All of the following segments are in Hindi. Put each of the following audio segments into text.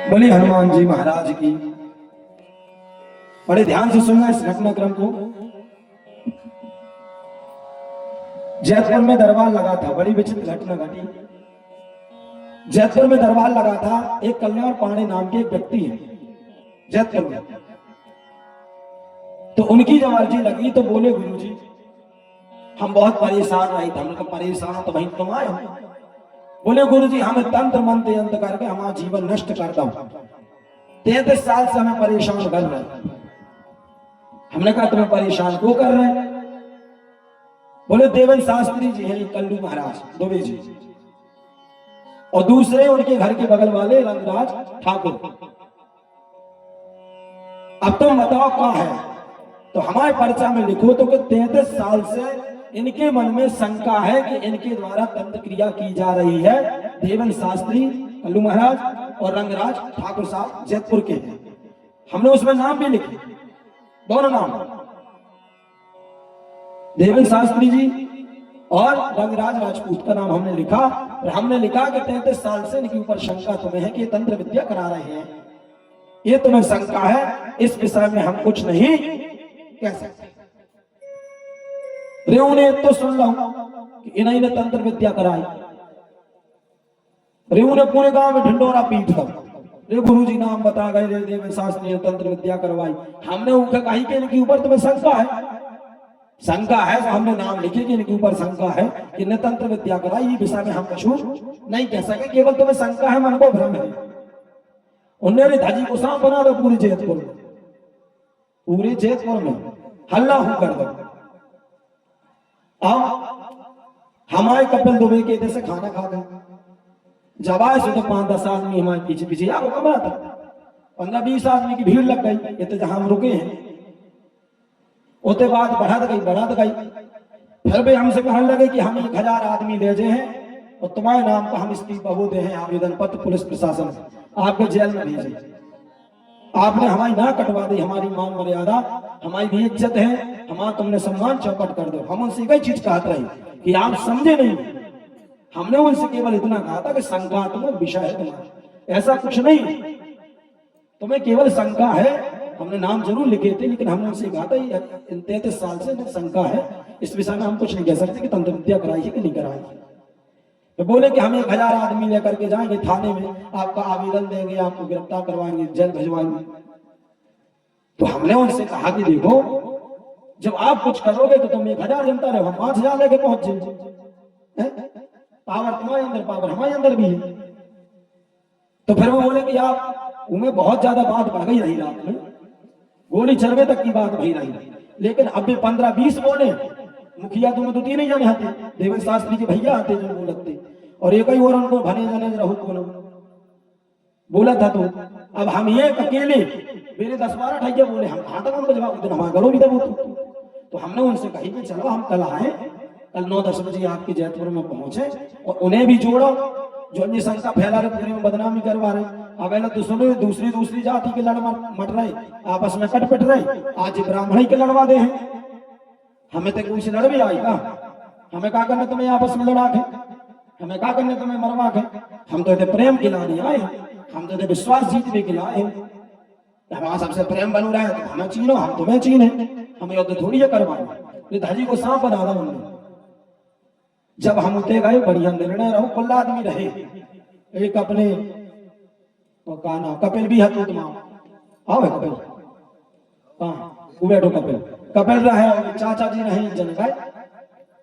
बोले हनुमान जी महाराज की। बड़े ध्यान से सुनना इस घटनाक्रम को। जयपुर में दरबार लगा था, बड़ी विचित्र घटना घटी। जयपुर में दरबार लगा था, एक कल्याण पांडे नाम के एक व्यक्ति है जयपुर में। तो उनकी जब अर्जी लगी तो बोले गुरुजी हम बहुत परेशान रहे थे। हमने कहा परेशान तो भाई तुम आए हो। बोले गुरुजी हमें तंत्र मंत्र यंत्र करके हमारा जीवन नष्ट कर दो। 33 साल से हमें परेशान कर रहे हैं। हमने कहा तुम्हें परेशान क्यों कर रहे हैं? बोले देवन शास्त्री जी हैं कल्लू महाराज दुबे जी, और दूसरे उनके घर के बगल वाले रंगराज ठाकुर। अब तुम बताओ कहाँ है? तो हमारे पर्चा में लिखो तो कि 33 साल से इनके मन में शंका है कि इनके द्वारा तंत्र क्रिया की जा रही है। देवन शास्त्री कल्लू महाराज और रंगराज ठाकुर साहब जयपुर के हैं। हमने उसमें नाम भी लिखे, दोनों नाम, देवन शास्त्री जी और रंगराज राजपूत का नाम हमने लिखा। और हमने लिखा कि 33 साल से इनके ऊपर शंका तुम्हें है कि ये तंत्र विद्या करा रहे हैं, ये तुम्हें शंका है, इस विषय में हम कुछ नहीं कह सकते। रेऊ ने तो सुन लो कि इन्हीं ने तंत्र विद्या कराई। रेऊ ने पूरे गांव में ढिंडोरा पीट था, रे गुरु जी नाम बता गए, रे देवन शास्त्री ने तंत्र विद्या करवाई। हमने उनका कही कि इनके ऊपर तुम्हें शंका है, शंका है तो हमने नाम लिखे कि इनके ऊपर शंका है कि इन्हें तंत्र विद्या कराई। ये विषय में हम कुछ नहीं कह सके, केवल तुम्हें शंका है, मन को भ्रम है। उन्होंने धजी को सांप बना दो पूरे जयपुर में, पूरे जयपुर में हल्ला हो कर दो। हमारे कपिल दुबे के इधर से खाना खा गए, जब आए तो 5-10 आदमी हमारे पीछे पीछे यार कमरा था, 15-20 आदमी की भीड़ लग गई। ये तो जहां हम रुके हैं उसके बाद बढ़त गई। फिर भी हमसे कहने लगे कि हम 1000 आदमी ले जाए हैं और तुम्हारे नाम का हम इस्तीफा वो दे हैं आवेदन पत्र पुलिस प्रशासन आपके जेल में भेजे। आपने हमारी ना कटवा दी, हमारी मान मर्यादा, हमारी भी इज्जत है, हमारा तुमने सम्मान चौपट कर दो। हम उनसे कई चीज कहते रहे कि आप समझे नहीं। हमने उनसे केवल इतना कहा था कि शंकात्मक विषय है तुम्हारा, ऐसा कुछ नहीं, तुम्हें केवल शंका है। हमने नाम जरूर लिखे थे, लेकिन हमने उनसे कहा था 33 साल से शंका है, इस विषय में हम कुछ नहीं कह सकते कि तंत्र विद्या कराई है कि नहीं कराई। तो बोले कि हम 1000 आदमी लेकर के जाएंगे थाने में, आपका आवेदन देंगे, आपको गिरफ्तार करवाएंगे, जेल भिजवाएंगे। तो हमने उनसे कहा कि देखो जब आप कुछ करोगे तो तुम 1000 जनता रहे, हम 5000 लेके पहुंच जाएंगे। पावर तुम्हारे अंदर, पावर हमारे अंदर भी है। तो फिर वो बोले कि आप उन्हें बहुत ज्यादा बात बढ़ गई रही, रात में गोली चलवे तक की बात वही रही। लेकिन अब भी 15-20 बोले, मुखिया तुम्हें 2-3 ही जने आते, देवन शास्त्री के भैया आते जो बोलते, और एक ही और उनको भने जने रहू कौन बोला था। तो अब हम ये अकेले मेरे 10-12 ठैया बोले, हम कहां तक उनको जवाब देना, हमारा गलो भी दबो। तो हमने उनसे कही कि चलो हम कल आए, कल 9-10 बजे आपके जयपुर में पहुंचे और उन्हें भी जोड़ो जो अन्य शंका फैला रहे, पूरे में बदनामी करवा रहे। अब तो सुनो दूसरी जाति के लड़ मट रहे, आपस में कट पिट रहे, आज ब्राह्मण ही के लड़वा दे हैं। हमें तो कोई से लड़ भी आएगा, हमें क्या करने तुम्हें आपस में लड़ा के, हमें क्या करने तुम्हें मरवा के। हम तो इतने प्रेम खिलाने आए, हम तो विश्वास जीतने के लाए। हमारा सबसे प्रेम बन रहा है तो हमें चीनो, हम तुम्हें चीने, हमें युद्ध थोड़ी है करवाए। धजी को सांप बना था उन्होंने। जब हम उठे गए बढ़िया निर्णय रहो, कुल आदमी रहे, एक अपने तो काना कपिल भी है, तो तुम आओ कपिल, हाँ वो बैठो कपिल रहे, और चाचा जी रहे जन गए,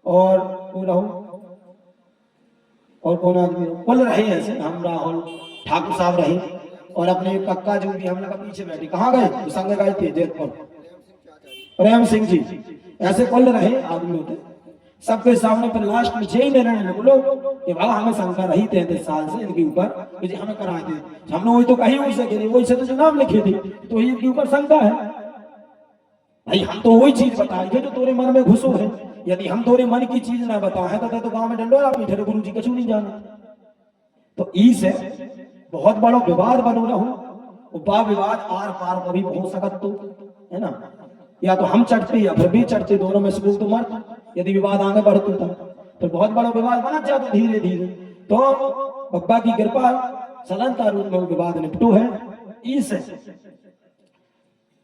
और वो रहो और कौन आदमी कुल रहे ऐसे, हम राहुल ठाकुर साहब रहे, और अपने कक्का जो भी हम लोग पीछे बैठे। कहाँ गए? तो संग गए थे जयपुर, प्रेम सिंह जी, ऐसे कुल रहे आदमी होते। सबके सामने पर लास्ट में यही निर्णय बोलो कि बाबा हमें शंका रही 33 साल से इनके ऊपर, तो हमें कराए थे। हमने वही तो कही उनसे, वही से तो जो नाम लिखे थे, तो इनके ऊपर शंका है भाई। हम तो वही चीज बताए थे जो तोरे मन में घुसो है। यदि हम तोरे मन की चीज ना बताए तो गांव में डंडोरा पीठे गुरु जी कछु नहीं जाना। तो ई से बहुत बड़ा विवाद बनो रहो, बा विवाद आर पार कभी हो सकत तो है ना, या तो हम चढ़ते या फिर भी चढ़ते, दोनों में से तो मर। यदि विवाद आगे बढ़ता था तो बहुत बड़ा विवाद बना जाता धीरे धीरे। तो बप्पा की कृपा सलनता रूप में विवाद निपटो है। इस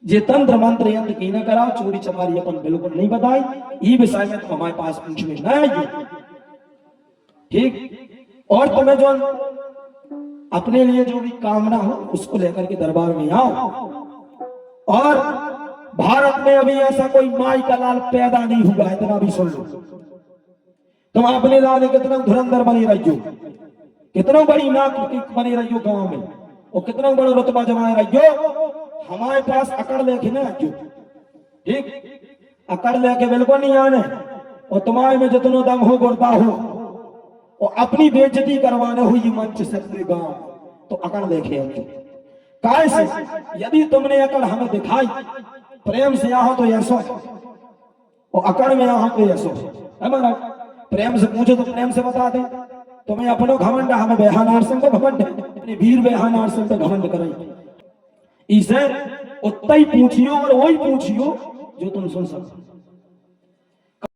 जे तंत्र मंत्र यंत्र की न कराओ, चोरी चमारी अपन बिल्कुल नहीं बताई, ये विषय में तो हमारे पास पूछने न आइए, ठीक। और तुम्हें जो अपने लिए जो भी कामना हो उसको लेकर के दरबार में आओ। और भारत में अभी ऐसा कोई माई का लाल पैदा नहीं हुआ, इतना भी सुन लो। तुम अपने लाल कितना धुरंधर बनी रही हो, कितना बड़ी नाक बनी रही हो गांव में, और कितना बड़ा रुतबा जमाए रही हो, हमारे पास अकड़ लेके ना आजो, ठीक। अकड़ लेके बिल्कुल नहीं आने, और तुम्हारे में जितना दम हो गुर्दा हो, और अपनी बेइज्जती करवाने हुई मंच से अपने गांव, तो अकड़ लेके आजो। कैसे? यदि तुमने अकड़ हमें दिखाई, प्रेम से यहाँ तो ऐसो, और अकड़ में यहाँ तो ऐसो है महाराज। प्रेम से पूछो तो प्रेम से बता दे, तुम्हें अपनो घमंड, हमें बेहानार सिंह को घमंड है, अपने वीर बेहानार सिंह पे घमंड करें। इसे उतना ही पूछियो और वही पूछियो जो तुम सुन सकते।